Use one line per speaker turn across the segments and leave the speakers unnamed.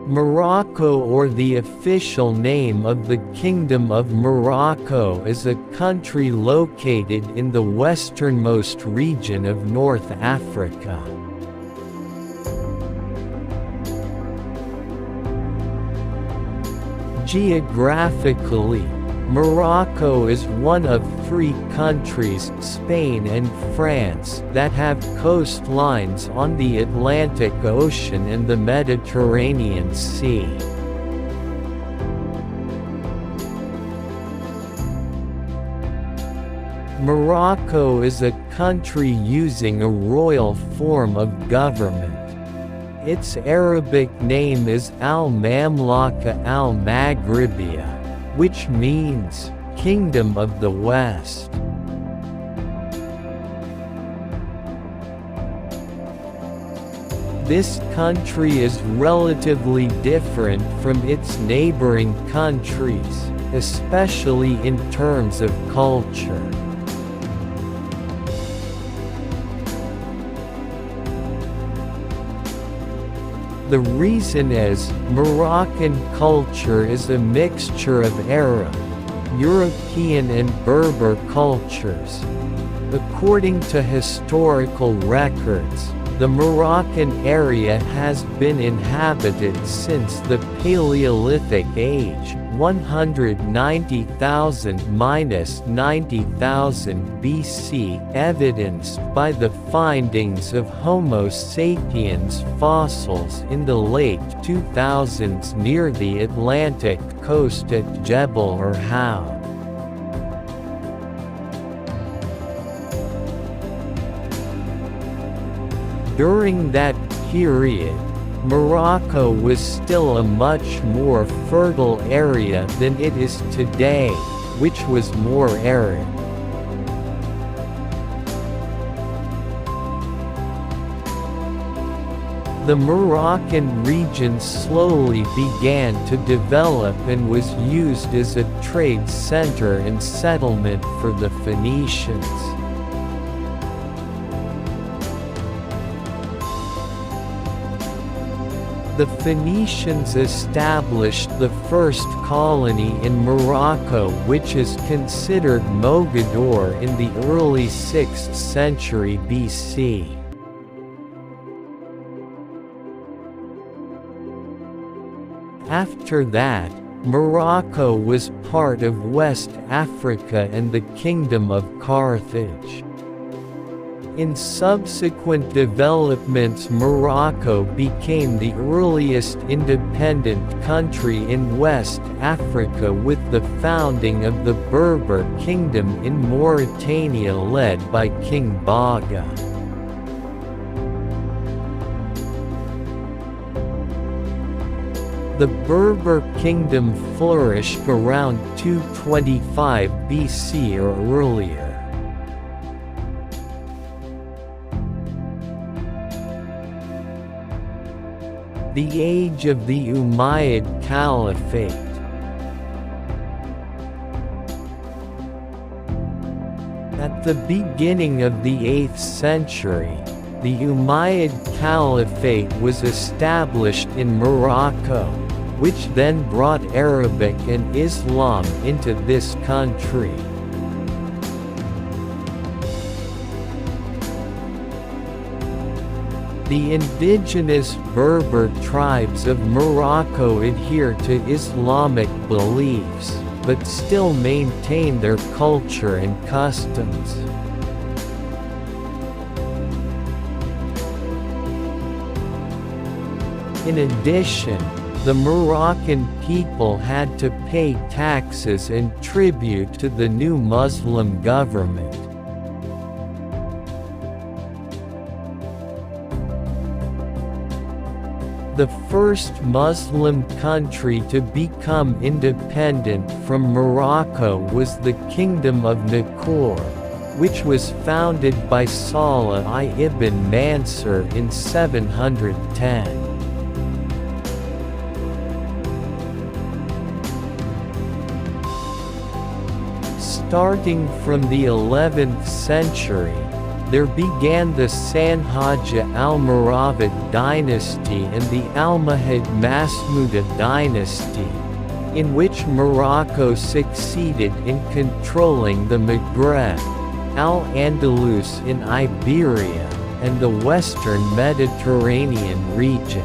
Morocco, or the official name of the Kingdom of Morocco, is a country located in the westernmost region of North Africa. Geographically, Morocco is one of 3 countries, Spain and France, that have coastlines on the Atlantic Ocean and the Mediterranean Sea. Morocco is a country using a royal form of government. Its Arabic name is al-mamlakah al-maghribiyah, which means Kingdom of the West. This country is relatively different from its neighboring countries, especially in terms of culture. The reason is, Moroccan culture is a mixture of Arab, European and Berber cultures. According to historical records, the Moroccan area has been inhabited since the Paleolithic Age, 190,000–90,000 BC, evidenced by the findings of Homo Sapiens fossils in the late 2000s near the Atlantic coast at Jebel Irhoud. During that period, Morocco was still a much more fertile area than it is today, which was more arid. The Moroccan region slowly began to develop and was used as a trade center and settlement for the Phoenicians. The Phoenicians established the first colony in Morocco, which is considered Mogador, in the early 6th century BC. After that, Morocco was part of West Africa and the Kingdom of Carthage. In subsequent developments, Morocco became the earliest independent country in West Africa with the founding of the Berber Kingdom in Mauritania led by King Baga. The Berber Kingdom flourished around 225 BC or earlier. The age of the Umayyad Caliphate. At the beginning of the 8th century, the Umayyad Caliphate was established in Morocco, which then brought Arabic and Islam into this country. The indigenous Berber tribes of Morocco adhere to Islamic beliefs, but still maintain their culture and customs. In addition, the Moroccan people had to pay taxes and tribute to the new Muslim government. The first Muslim country to become independent from Morocco was the Kingdom of Nakor, which was founded by Salah ibn Mansur in 710. Starting from the 11th century, there began the Sanhaja Almoravid dynasty and the Almohad Masmuda dynasty, in which Morocco succeeded in controlling the Maghreb, Al-Andalus in Iberia, and the western Mediterranean region.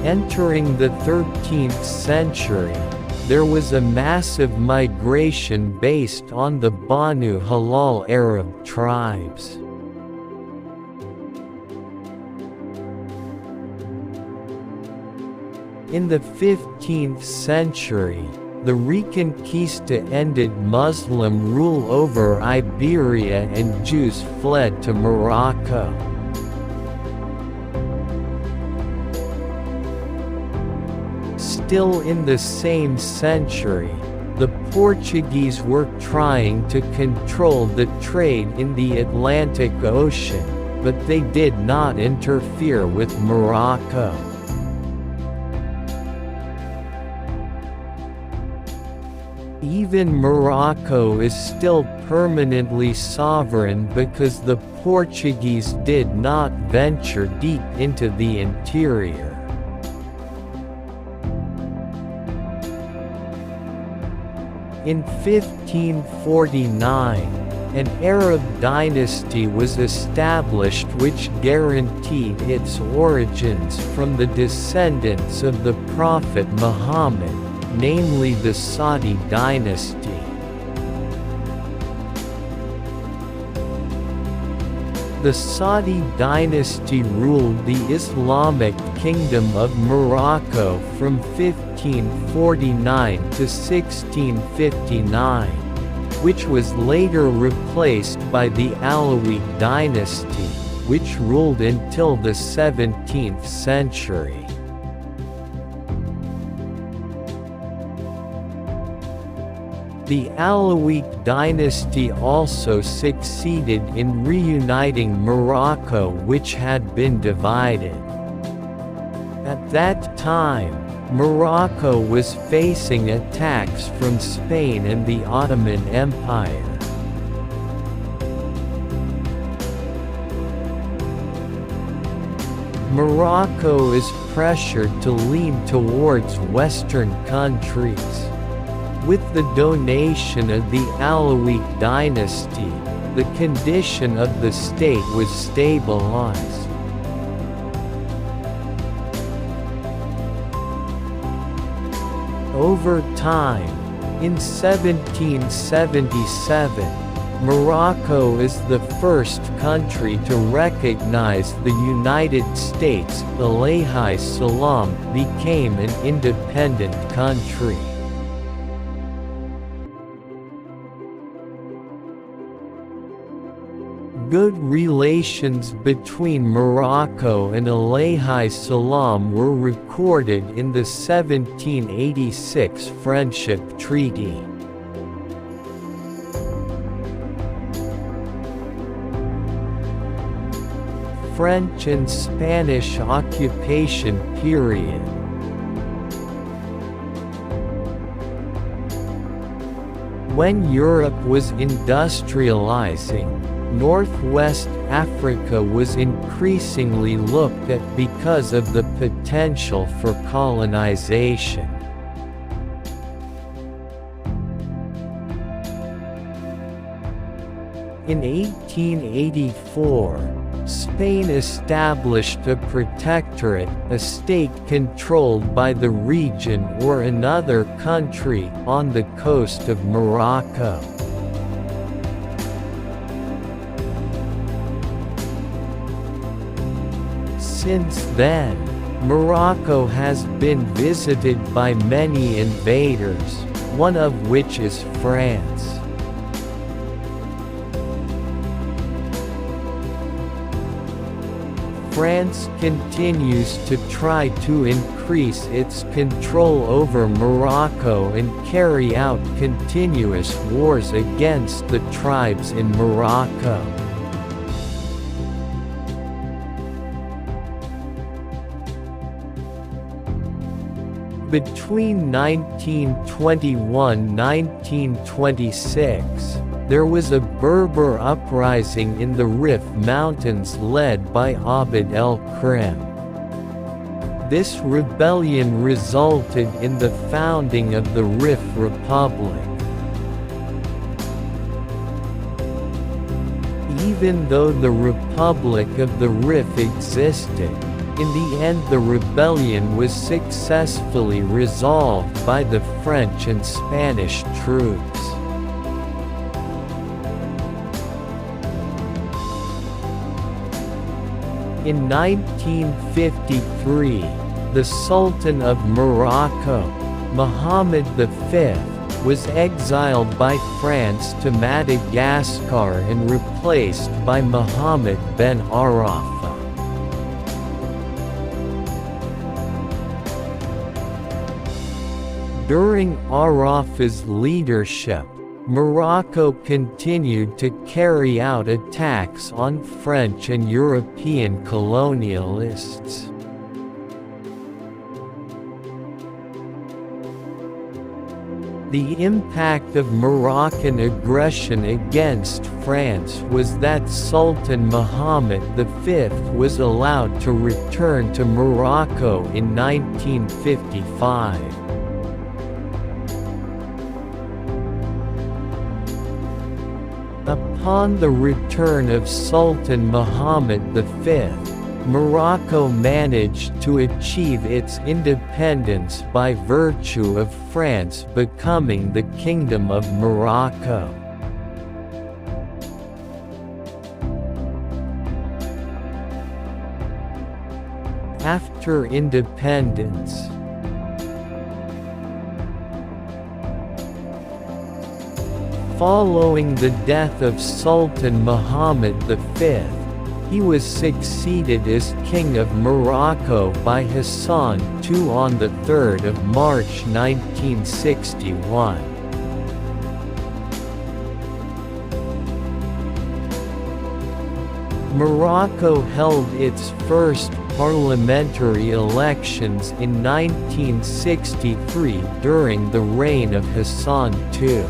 Entering the 13th century, there was a massive migration based on the Banu Halal Arab tribes. In the 15th century, the Reconquista ended Muslim rule over Iberia and Jews fled to Morocco. Still in the same century, the Portuguese were trying to control the trade in the Atlantic Ocean, but they did not interfere with Morocco. Even Morocco is still permanently sovereign because the Portuguese did not venture deep into the interior. In 1549, an Arab dynasty was established which guaranteed its origins from the descendants of the Prophet Muhammad, namely the Saudi dynasty. The Saudi dynasty ruled the Islamic Kingdom of Morocco from 1549 to 1659, which was later replaced by the Alawite dynasty, which ruled until the 17th century. The Alawite dynasty also succeeded in reuniting Morocco, which had been divided. At that time, Morocco was facing attacks from Spain and the Ottoman Empire. Morocco is pressured to lean towards Western countries. With the donation of the Alawite dynasty, the condition of the state was stabilized. Over time, in 1777, Morocco is the first country to recognize the United States. Alayhi Salam became an independent country. Good relations between Morocco and Alayhi Salam were recorded in the 1786 Friendship Treaty. French and Spanish occupation period. When Europe was industrializing, Northwest Africa was increasingly looked at because of the potential for colonization. In 1884, Spain established a protectorate, a state controlled by the region or another country, on the coast of Morocco. Since then, Morocco has been visited by many invaders, one of which is France. France continues to try to increase its control over Morocco and carry out continuous wars against the tribes in Morocco. Between 1921–1926, there was a Berber uprising in the Rif Mountains led by Abd el-Krim. This rebellion resulted in the founding of the Rif Republic. Even though the Republic of the Rif existed, in the end the rebellion was successfully resolved by the French and Spanish troops. In 1953, the Sultan of Morocco, Mohammed V, was exiled by France to Madagascar and replaced by Mohammed ben Arafah. During Arafah's leadership, Morocco continued to carry out attacks on French and European colonialists. The impact of Moroccan aggression against France was that Sultan Mohammed V was allowed to return to Morocco in 1955. Upon the return of Sultan Mohammed V, Morocco managed to achieve its independence by virtue of France becoming the Kingdom of Morocco. After independence, following the death of Sultan Mohammed V, he was succeeded as King of Morocco by Hassan II on 3 March 1961. Morocco held its first parliamentary elections in 1963 during the reign of Hassan II.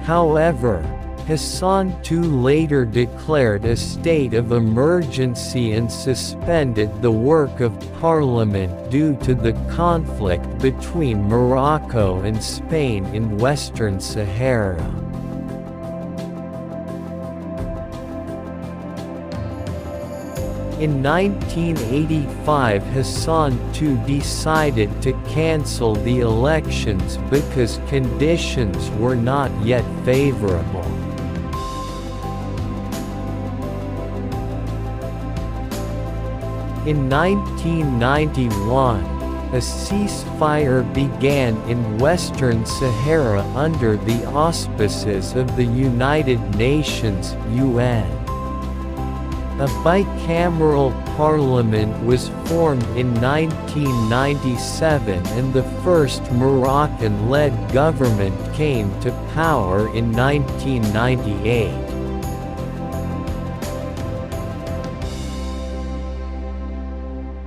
However, Hassan II later declared a state of emergency and suspended the work of parliament due to the conflict between Morocco and Spain in Western Sahara. In 1985, Hassan II decided to cancel the elections because conditions were not yet favorable. In 1991, a ceasefire began in Western Sahara under the auspices of the United Nations (UN). A bicameral parliament was formed in 1997 and the first Moroccan-led government came to power in 1998.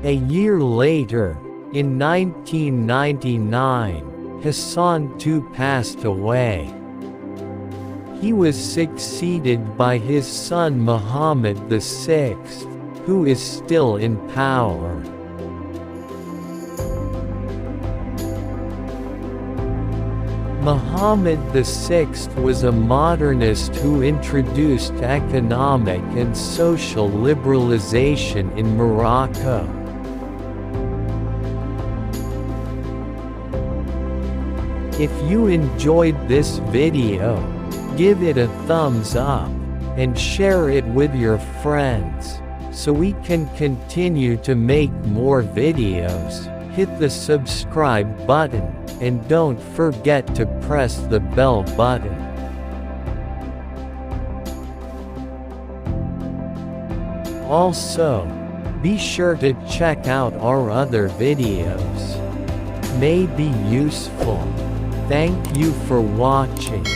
A year later, in 1999, Hassan II passed away. He was succeeded by his son Mohammed VI, who is still in power. Mohammed VI was a modernist who introduced economic and social liberalization in Morocco. If you enjoyed this video, give it a thumbs up, and share it with your friends, so we can continue to make more videos. Hit the subscribe button, and don't forget to press the bell button. Also, be sure to check out our other videos. May be useful. Thank you for watching.